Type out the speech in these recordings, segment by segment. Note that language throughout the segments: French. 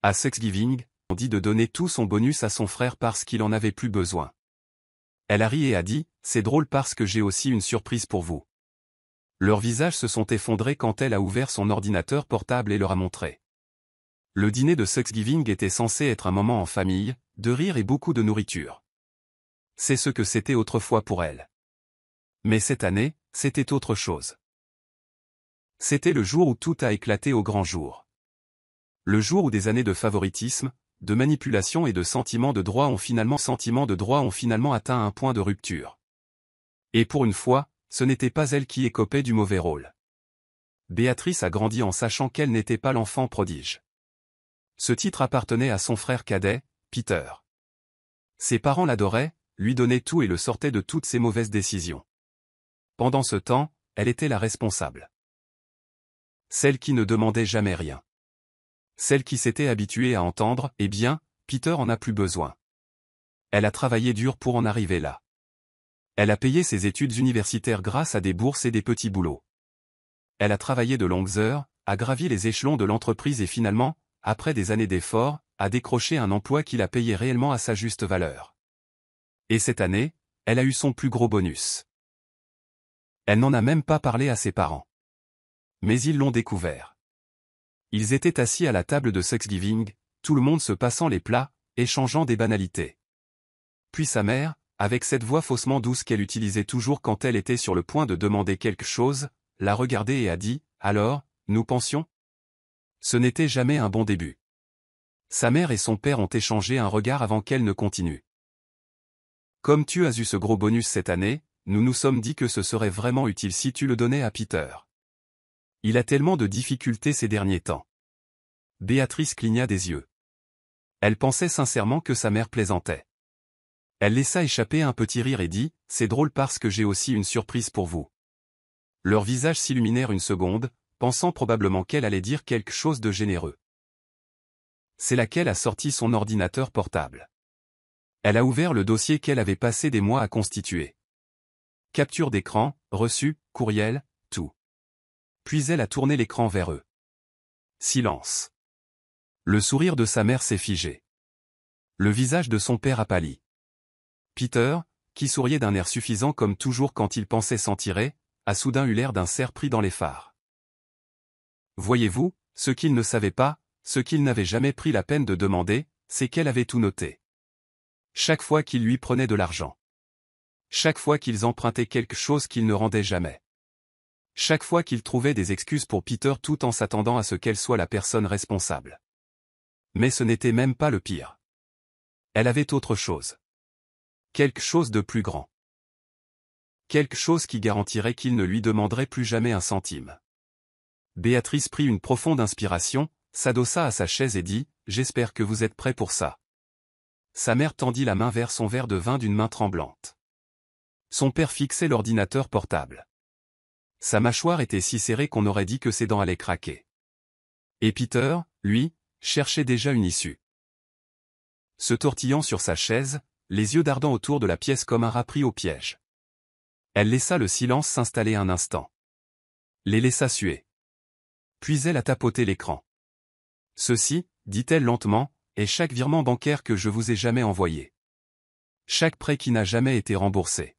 À Thanksgiving, on dit de donner tout son bonus à son frère parce qu'il en avait plus besoin. Elle a ri et a dit, c'est drôle parce que j'ai aussi une surprise pour vous. Leurs visages se sont effondrés quand elle a ouvert son ordinateur portable et leur a montré. Le dîner de Thanksgiving était censé être un moment en famille, de rire et beaucoup de nourriture. C'est ce que c'était autrefois pour elle. Mais cette année, c'était autre chose. C'était le jour où tout a éclaté au grand jour. Le jour où des années de favoritisme, de manipulation et de sentiments de droit ont finalement atteint un point de rupture. Et pour une fois, ce n'était pas elle qui écopait du mauvais rôle. Béatrice a grandi en sachant qu'elle n'était pas l'enfant prodige. Ce titre appartenait à son frère cadet, Peter. Ses parents l'adoraient, lui donnaient tout et le sortaient de toutes ses mauvaises décisions. Pendant ce temps, elle était la responsable. Celle qui ne demandait jamais rien. Celle qui s'était habituée à entendre « Eh bien, Peter en a plus besoin ». Elle a travaillé dur pour en arriver là. Elle a payé ses études universitaires grâce à des bourses et des petits boulots. Elle a travaillé de longues heures, a gravi les échelons de l'entreprise et finalement, après des années d'efforts, a décroché un emploi qui l'a payé réellement à sa juste valeur. Et cette année, elle a eu son plus gros bonus. Elle n'en a même pas parlé à ses parents. Mais ils l'ont découvert. Ils étaient assis à la table de Thanksgiving, tout le monde se passant les plats, échangeant des banalités. Puis sa mère, avec cette voix faussement douce qu'elle utilisait toujours quand elle était sur le point de demander quelque chose, l'a regardée et a dit « Alors, nous pensions ?» Ce n'était jamais un bon début. Sa mère et son père ont échangé un regard avant qu'elle ne continue. Comme tu as eu ce gros bonus cette année, nous nous sommes dit que ce serait vraiment utile si tu le donnais à Peter. Il a tellement de difficultés ces derniers temps. Béatrice cligna des yeux. Elle pensait sincèrement que sa mère plaisantait. Elle laissa échapper un petit rire et dit, « C'est drôle parce que j'ai aussi une surprise pour vous. » Leurs visages s'illuminèrent une seconde, pensant probablement qu'elle allait dire quelque chose de généreux. C'est là qu'elle a sorti son ordinateur portable. Elle a ouvert le dossier qu'elle avait passé des mois à constituer. Capture d'écran, reçu, courriel, tout. Puis elle a tourné l'écran vers eux. Silence. Le sourire de sa mère s'est figé. Le visage de son père a pâli. Peter, qui souriait d'un air suffisant comme toujours quand il pensait s'en tirer, a soudain eu l'air d'un cerf pris dans les phares. Voyez-vous, ce qu'il ne savait pas, ce qu'il n'avait jamais pris la peine de demander, c'est qu'elle avait tout noté. Chaque fois qu'ils lui prenaient de l'argent. Chaque fois qu'ils empruntaient quelque chose qu'ils ne rendaient jamais. Chaque fois qu'ils trouvaient des excuses pour Peter tout en s'attendant à ce qu'elle soit la personne responsable. Mais ce n'était même pas le pire. Elle avait autre chose. Quelque chose de plus grand. Quelque chose qui garantirait qu'il ne lui demanderait plus jamais un centime. Béatrice prit une profonde inspiration, s'adossa à sa chaise et dit, « J'espère que vous êtes prêts pour ça. » Sa mère tendit la main vers son verre de vin d'une main tremblante. Son père fixait l'ordinateur portable. Sa mâchoire était si serrée qu'on aurait dit que ses dents allaient craquer. Et Peter, lui, cherchait déjà une issue. Se tortillant sur sa chaise, les yeux dardant autour de la pièce comme un rat pris au piège. Elle laissa le silence s'installer un instant. Les laissa suer. Puis elle a tapoté l'écran. « Ceci, dit-elle lentement, est chaque virement bancaire que je vous ai jamais envoyé. Chaque prêt qui n'a jamais été remboursé.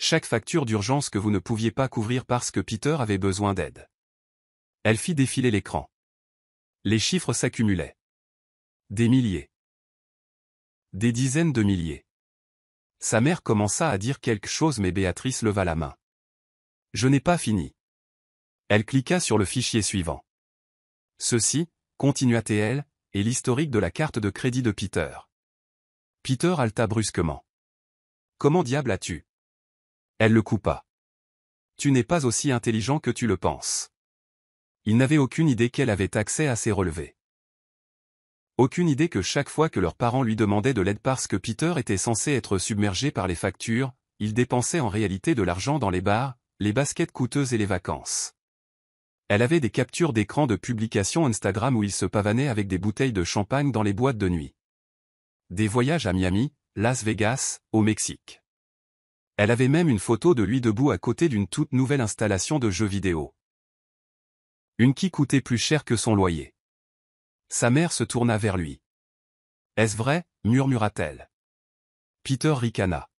Chaque facture d'urgence que vous ne pouviez pas couvrir parce que Peter avait besoin d'aide. » Elle fit défiler l'écran. Les chiffres s'accumulaient. Des milliers. Des dizaines de milliers. Sa mère commença à dire quelque chose mais Béatrice leva la main. « Je n'ai pas fini. » Elle cliqua sur le fichier suivant. « Ceci, continua-t-elle, est l'historique de la carte de crédit de Peter. » Peter haleta brusquement. « Comment diable as-tu » Elle le coupa. « Tu n'es pas aussi intelligent que tu le penses. » Il n'avait aucune idée qu'elle avait accès à ces relevés. Aucune idée que chaque fois que leurs parents lui demandaient de l'aide parce que Peter était censé être submergé par les factures, il dépensait en réalité de l'argent dans les bars, les baskets coûteuses et les vacances. Elle avait des captures d'écran de publications Instagram où il se pavanait avec des bouteilles de champagne dans les boîtes de nuit. Des voyages à Miami, Las Vegas, au Mexique. Elle avait même une photo de lui debout à côté d'une toute nouvelle installation de jeux vidéo. Une qui coûtait plus cher que son loyer. Sa mère se tourna vers lui. Est-ce vrai, murmura-t-elle. Peter ricana.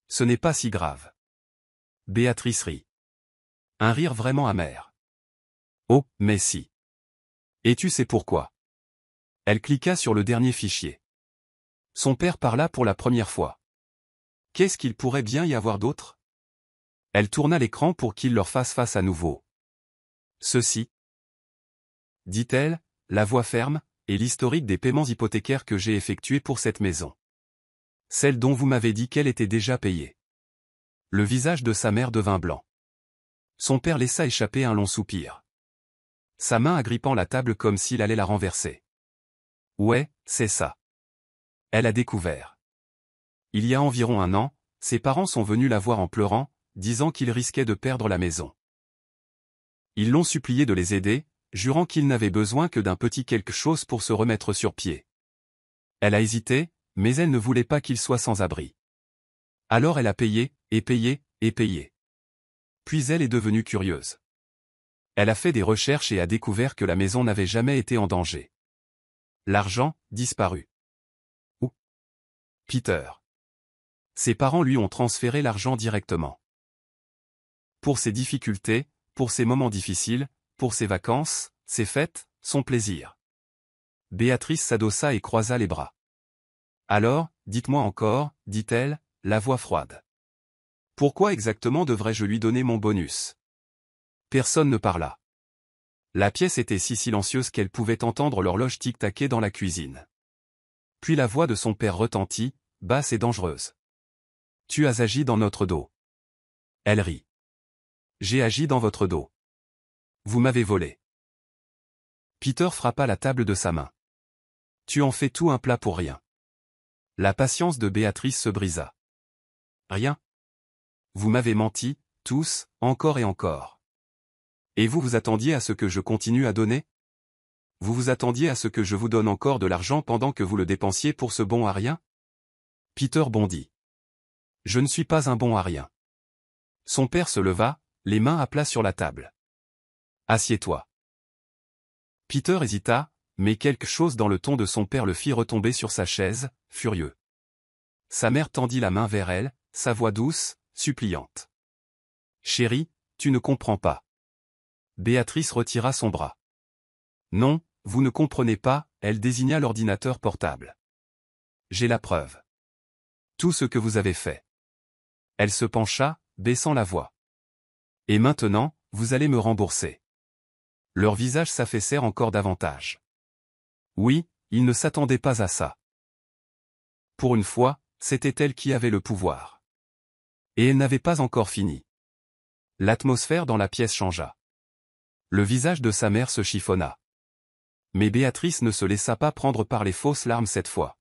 Ce n'est pas si grave. Béatrice rit. Un rire vraiment amer. Oh, mais si. Et tu sais pourquoi. Elle cliqua sur le dernier fichier. Son père parla pour la première fois. Qu'est-ce qu'il pourrait bien y avoir d'autre? Elle tourna l'écran pour qu'il leur fasse face à nouveau. Ceci, dit-elle, la voix ferme, est l'historique des paiements hypothécaires que j'ai effectués pour cette maison. Celle dont vous m'avez dit qu'elle était déjà payée. Le visage de sa mère devint blanc. Son père laissa échapper un long soupir. Sa main agrippant la table comme s'il allait la renverser. Ouais, c'est ça. Elle a découvert. Il y a environ un an, ses parents sont venus la voir en pleurant, disant qu'ils risquaient de perdre la maison. Ils l'ont supplié de les aider, jurant qu'ils n'avaient besoin que d'un petit quelque chose pour se remettre sur pied. Elle a hésité, mais elle ne voulait pas qu'il soit sans abri. Alors elle a payé, et payé, et payé. Puis elle est devenue curieuse. Elle a fait des recherches et a découvert que la maison n'avait jamais été en danger. L'argent, disparu. Où? Peter. Ses parents lui ont transféré l'argent directement. Pour ses difficultés, pour ses moments difficiles, pour ses vacances, ses fêtes, son plaisir. Béatrice s'adossa et croisa les bras. Alors, dites-moi encore, dit-elle, la voix froide. Pourquoi exactement devrais-je lui donner mon bonus? Personne ne parla. La pièce était si silencieuse qu'elle pouvait entendre l'horloge tic-taquer dans la cuisine. Puis la voix de son père retentit, basse et dangereuse. Tu as agi dans notre dos. Elle rit. J'ai agi dans votre dos. Vous m'avez volé. Peter frappa la table de sa main. Tu en fais tout un plat pour rien. La patience de Béatrice se brisa. Rien. Vous m'avez menti, tous, encore et encore. Et vous vous attendiez à ce que je continue à donner? Vous vous attendiez à ce que je vous donne encore de l'argent pendant que vous le dépensiez pour ce bon à rien? Peter bondit. Je ne suis pas un bon à rien. Son père se leva, les mains à plat sur la table. Assieds-toi. Peter hésita, mais quelque chose dans le ton de son père le fit retomber sur sa chaise, furieux. Sa mère tendit la main vers elle, sa voix douce, suppliante. Chérie, tu ne comprends pas. Béatrice retira son bras. Non, vous ne comprenez pas, elle désigna l'ordinateur portable. J'ai la preuve. Tout ce que vous avez fait. Elle se pencha, baissant la voix. Et maintenant, vous allez me rembourser. Leurs visages s'affaissèrent encore davantage. Oui, ils ne s'attendaient pas à ça. Pour une fois, c'était elle qui avait le pouvoir. Et elle n'avait pas encore fini. L'atmosphère dans la pièce changea. Le visage de sa mère se chiffonna. Mais Béatrice ne se laissa pas prendre par les fausses larmes cette fois.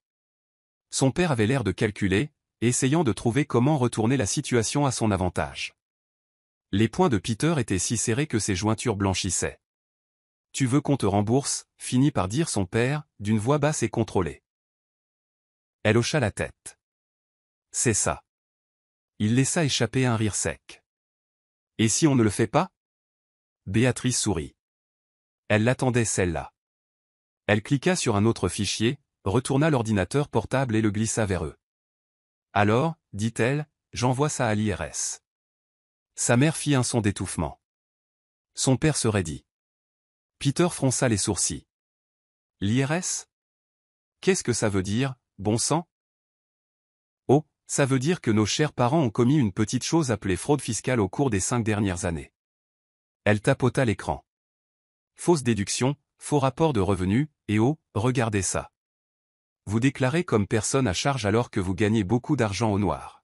Son père avait l'air de calculer, essayant de trouver comment retourner la situation à son avantage. Les poings de Peter étaient si serrés que ses jointures blanchissaient. Tu veux qu'on te rembourse, finit par dire son père, d'une voix basse et contrôlée. Elle hocha la tête. C'est ça. Il laissa échapper un rire sec. Et si on ne le fait pas? Béatrice sourit. Elle l'attendait celle-là. Elle cliqua sur un autre fichier, retourna l'ordinateur portable et le glissa vers eux. Alors, dit-elle, j'envoie ça à l'IRS. Sa mère fit un son d'étouffement. Son père se raidit. Peter fronça les sourcils. L'IRS? Qu'est-ce que ça veut dire, bon sang? Oh, ça veut dire que nos chers parents ont commis une petite chose appelée fraude fiscale au cours des 5 dernières années. Elle tapota l'écran. Fausse déduction, faux rapport de revenus, et oh, regardez ça. Vous déclarez comme personne à charge alors que vous gagnez beaucoup d'argent au noir.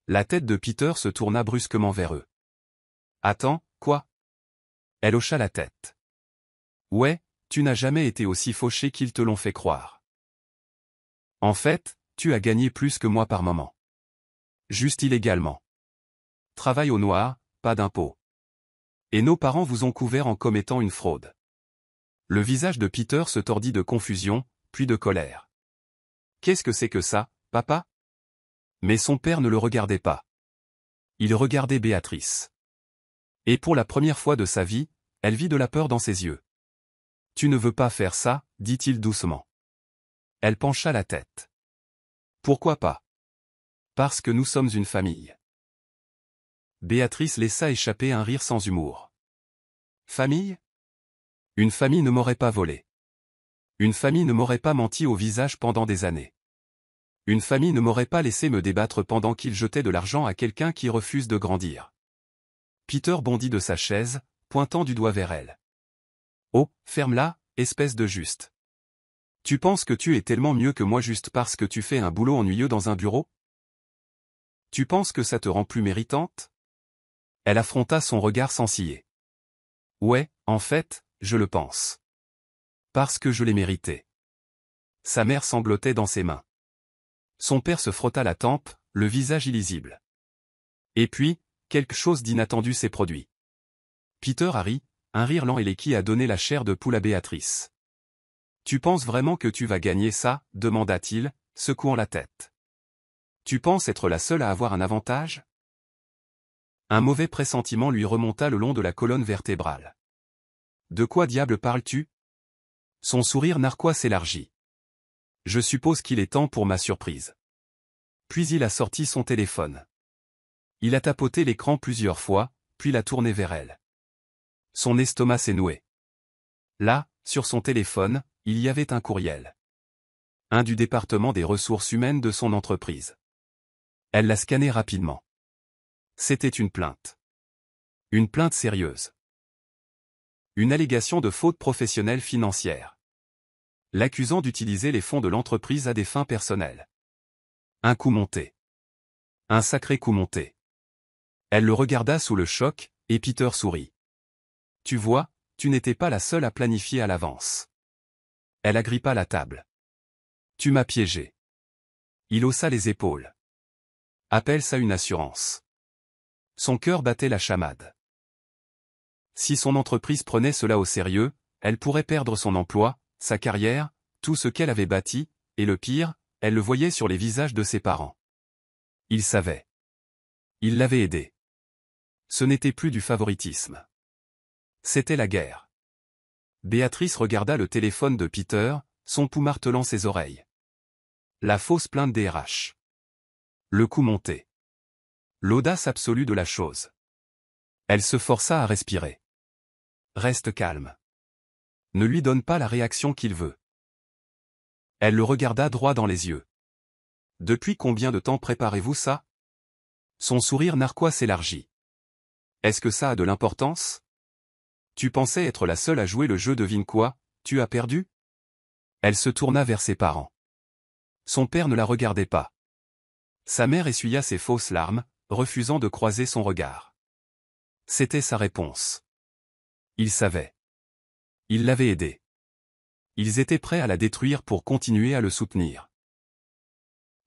La tête de Peter se tourna brusquement vers eux. Attends, quoi? Elle hocha la tête. Ouais, tu n'as jamais été aussi fauché qu'ils te l'ont fait croire. En fait, tu as gagné plus que moi par moment. Juste illégalement. Travail au noir, pas d'impôt. Et nos parents vous ont couvert en commettant une fraude. Le visage de Peter se tordit de confusion, puis de colère. Qu'est-ce que c'est que ça, papa? Mais son père ne le regardait pas. Il regardait Béatrice. Et pour la première fois de sa vie, elle vit de la peur dans ses yeux. Tu ne veux pas faire ça, dit-il doucement. Elle pencha la tête. Pourquoi pas? Parce que nous sommes une famille. Béatrice laissa échapper un rire sans humour. Famille? Une famille ne m'aurait pas volé. Une famille ne m'aurait pas menti au visage pendant des années. Une famille ne m'aurait pas laissé me débattre pendant qu'il jetait de l'argent à quelqu'un qui refuse de grandir. Peter bondit de sa chaise, pointant du doigt vers elle. Oh, ferme-la, espèce de juste. Tu penses que tu es tellement mieux que moi juste parce que tu fais un boulot ennuyeux dans un bureau? Tu penses que ça te rend plus méritante? Elle affronta son regard sans ciller. Ouais, en fait, je le pense. Parce que je l'ai mérité. Sa mère sanglotait dans ses mains. Son père se frotta la tempe, le visage illisible. Et puis, quelque chose d'inattendu s'est produit. Peter a ri, un rire lent et qui a donné la chair de poule à Béatrice. Tu penses vraiment que tu vas gagner ça? Demanda-t-il, secouant la tête. Tu penses être la seule à avoir un avantage? Un mauvais pressentiment lui remonta le long de la colonne vertébrale. De quoi diable parles-tu? Son sourire narquois s'élargit. Je suppose qu'il est temps pour ma surprise. Puis il a sorti son téléphone. Il a tapoté l'écran plusieurs fois, puis l'a tourné vers elle. Son estomac s'est noué. Là, sur son téléphone, il y avait un courriel. Un du département des ressources humaines de son entreprise. Elle l'a scanné rapidement. C'était une plainte. Une plainte sérieuse. Une allégation de faute professionnelle financière. L'accusant d'utiliser les fonds de l'entreprise à des fins personnelles. Un coup monté. Un sacré coup monté. Elle le regarda sous le choc, et Peter sourit. Tu vois, tu n'étais pas la seule à planifier à l'avance. Elle agrippa la table. Tu m'as piégé. Il haussa les épaules. Appelle ça une assurance. Son cœur battait la chamade. Si son entreprise prenait cela au sérieux, elle pourrait perdre son emploi, sa carrière, tout ce qu'elle avait bâti, et le pire, elle le voyait sur les visages de ses parents. Il savait. Il l'avait aidé. Ce n'était plus du favoritisme. C'était la guerre. Béatrice regarda le téléphone de Peter, son pouls martelant ses oreilles. La fausse plainte des RH. Le coup monté. L'audace absolue de la chose. Elle se força à respirer. Reste calme. Ne lui donne pas la réaction qu'il veut. Elle le regarda droit dans les yeux. Depuis combien de temps préparez-vous ça? Son sourire narquois s'élargit. Est-ce que ça a de l'importance? Tu pensais être la seule à jouer le jeu, devine quoi, tu as perdu? Elle se tourna vers ses parents. Son père ne la regardait pas. Sa mère essuya ses fausses larmes, refusant de croiser son regard. C'était sa réponse. Il savait. Il l'avait aidé. Ils étaient prêts à la détruire pour continuer à le soutenir.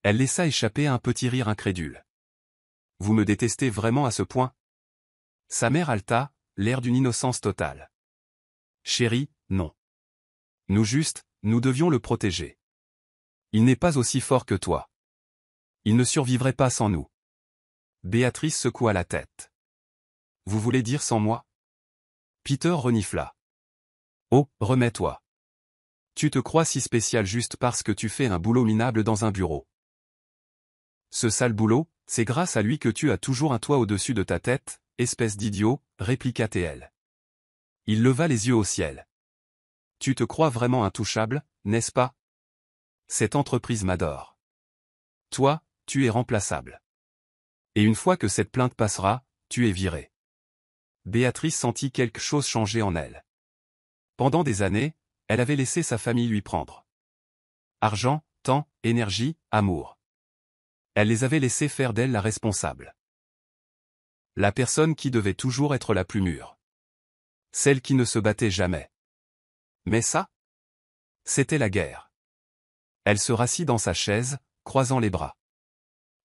Elle laissa échapper un petit rire incrédule. Vous me détestez vraiment à ce point? Sa mère haleta, l'air d'une innocence totale. Chérie, non. Nous devions le protéger. Il n'est pas aussi fort que toi. Il ne survivrait pas sans nous. Béatrice secoua la tête. Vous voulez dire sans moi? Peter renifla. Oh, remets-toi. Tu te crois si spécial juste parce que tu fais un boulot minable dans un bureau. Ce sale boulot, c'est grâce à lui que tu as toujours un toit au-dessus de ta tête, espèce d'idiot, répliqua TL. Il leva les yeux au ciel. Tu te crois vraiment intouchable, n'est-ce pas? Cette entreprise m'adore. Toi, tu es remplaçable. Et une fois que cette plainte passera, tu es viré. Béatrice sentit quelque chose changer en elle. Pendant des années, elle avait laissé sa famille lui prendre. Argent, temps, énergie, amour. Elle les avait laissés faire d'elle la responsable. La personne qui devait toujours être la plus mûre. Celle qui ne se battait jamais. Mais ça? C'était la guerre. Elle se rassit dans sa chaise, croisant les bras.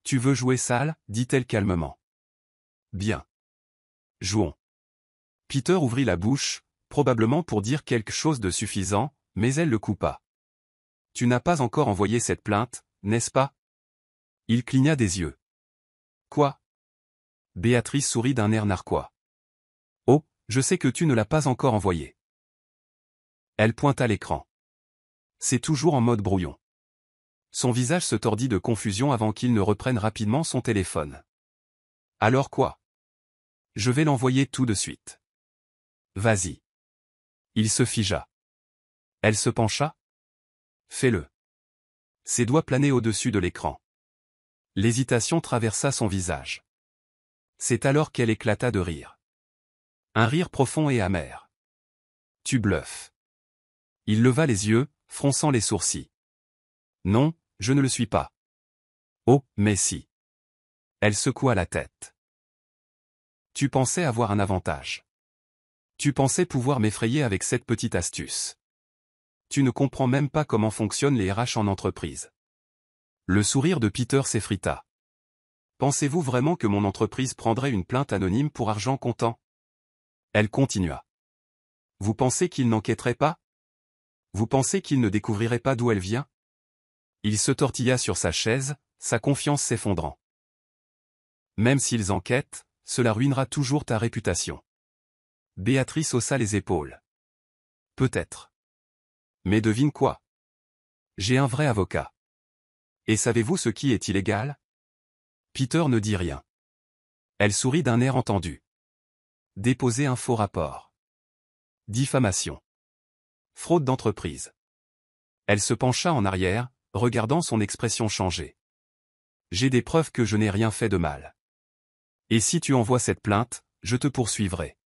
Tu veux jouer sale? Dit-elle calmement. Bien. Jouons. Peter ouvrit la bouche, probablement pour dire quelque chose de suffisant, mais elle le coupa. Tu n'as pas encore envoyé cette plainte, n'est-ce pas? Il cligna des yeux. Quoi? Béatrice sourit d'un air narquois. Oh, je sais que tu ne l'as pas encore envoyée. Elle pointa l'écran. C'est toujours en mode brouillon. Son visage se tordit de confusion avant qu'il ne reprenne rapidement son téléphone. Alors quoi? Je vais l'envoyer tout de suite. Vas-y. Il se figea. Elle se pencha. Fais-le. Ses doigts planaient au-dessus de l'écran. L'hésitation traversa son visage. C'est alors qu'elle éclata de rire. Un rire profond et amer. Tu bluffes. Il leva les yeux, fronçant les sourcils. Non, je ne le suis pas. Oh, mais si. Elle secoua la tête. Tu pensais avoir un avantage. Tu pensais pouvoir m'effrayer avec cette petite astuce. Tu ne comprends même pas comment fonctionnent les RH en entreprise. Le sourire de Peter s'effrita. Pensez-vous vraiment que mon entreprise prendrait une plainte anonyme pour argent comptant? Elle continua. Vous pensez qu'il n'enquêterait pas? Vous pensez qu'il ne découvrirait pas d'où elle vient? Il se tortilla sur sa chaise, sa confiance s'effondrant. Même s'ils enquêtent, cela ruinera toujours ta réputation. Béatrice haussa les épaules. Peut-être. Mais devine quoi? J'ai un vrai avocat. Et savez-vous ce qui est illégal? Peter ne dit rien. Elle sourit d'un air entendu. Déposer un faux rapport. Diffamation. Fraude d'entreprise. Elle se pencha en arrière, regardant son expression changer. J'ai des preuves que je n'ai rien fait de mal. Et si tu envoies cette plainte, je te poursuivrai.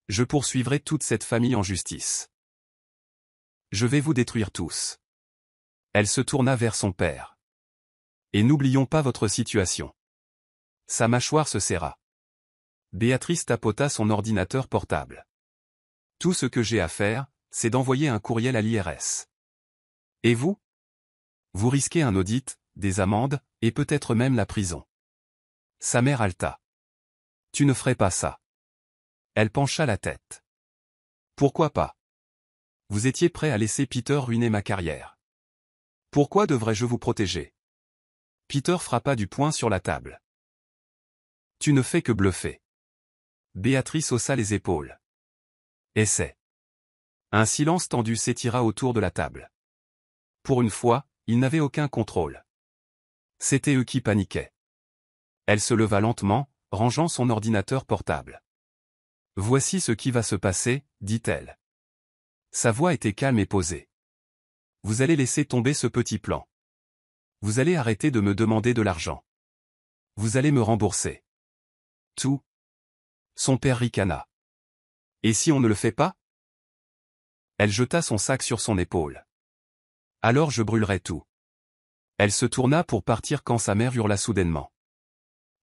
Je poursuivrai toute cette famille en justice. Je vais vous détruire tous. Elle se tourna vers son père. Et n'oublions pas votre situation. Sa mâchoire se serra. Béatrice tapota son ordinateur portable. Tout ce que j'ai à faire, c'est d'envoyer un courriel à l'IRS. Et vous? Vous risquez un audit, des amendes, et peut-être même la prison. Sa mère haleta. Tu ne ferais pas ça. Elle pencha la tête. Pourquoi pas? Vous étiez prêt à laisser Peter ruiner ma carrière. Pourquoi devrais-je vous protéger? Peter frappa du poing sur la table. Tu ne fais que bluffer. Béatrice haussa les épaules. Essaie. Un silence tendu s'étira autour de la table. Pour une fois, ils n'avaient aucun contrôle. C'était eux qui paniquaient. Elle se leva lentement, rangeant son ordinateur portable. Voici ce qui va se passer, dit-elle. Sa voix était calme et posée. Vous allez laisser tomber ce petit plan. Vous allez arrêter de me demander de l'argent. Vous allez me rembourser. Tout. Son père ricana. Et si on ne le fait pas? Elle jeta son sac sur son épaule. Alors je brûlerai tout. Elle se tourna pour partir quand sa mère hurla soudainement.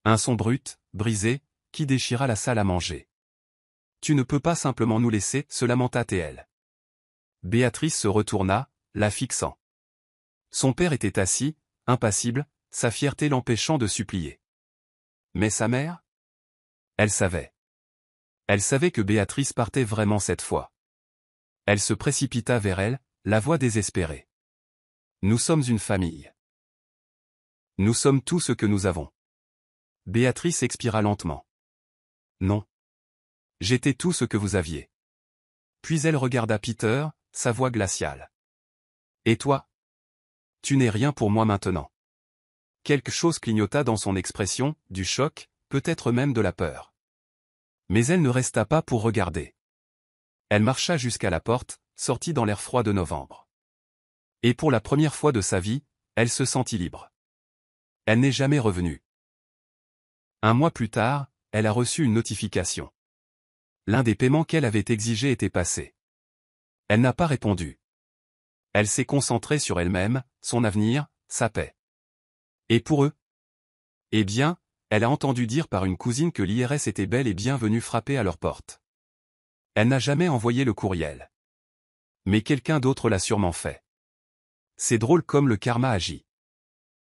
Un son brut, brisé, qui déchira la salle à manger. Tu ne peux pas simplement nous laisser, se lamenta T.L. Béatrice se retourna, la fixant. Son père était assis, impassible, sa fierté l'empêchant de supplier. Mais sa mère? Elle savait. Elle savait que Béatrice partait vraiment cette fois. Elle se précipita vers elle, la voix désespérée. Nous sommes une famille. Nous sommes tout ce que nous avons. Béatrice expira lentement. Non. J'étais tout ce que vous aviez. Puis elle regarda Peter, sa voix glaciale. Et toi? Tu n'es rien pour moi maintenant. Quelque chose clignota dans son expression, du choc, peut-être même de la peur. Mais elle ne resta pas pour regarder. Elle marcha jusqu'à la porte, sortit dans l'air froid de novembre. Et pour la première fois de sa vie, elle se sentit libre. Elle n'est jamais revenue. Un mois plus tard, elle a reçu une notification. L'un des paiements qu'elle avait exigé était passé. Elle n'a pas répondu. Elle s'est concentrée sur elle-même, son avenir, sa paix. Et pour eux? Eh bien, elle a entendu dire par une cousine que l'IRS était bel et bien venu frapper à leur porte. Elle n'a jamais envoyé le courriel. Mais quelqu'un d'autre l'a sûrement fait. C'est drôle comme le karma agit.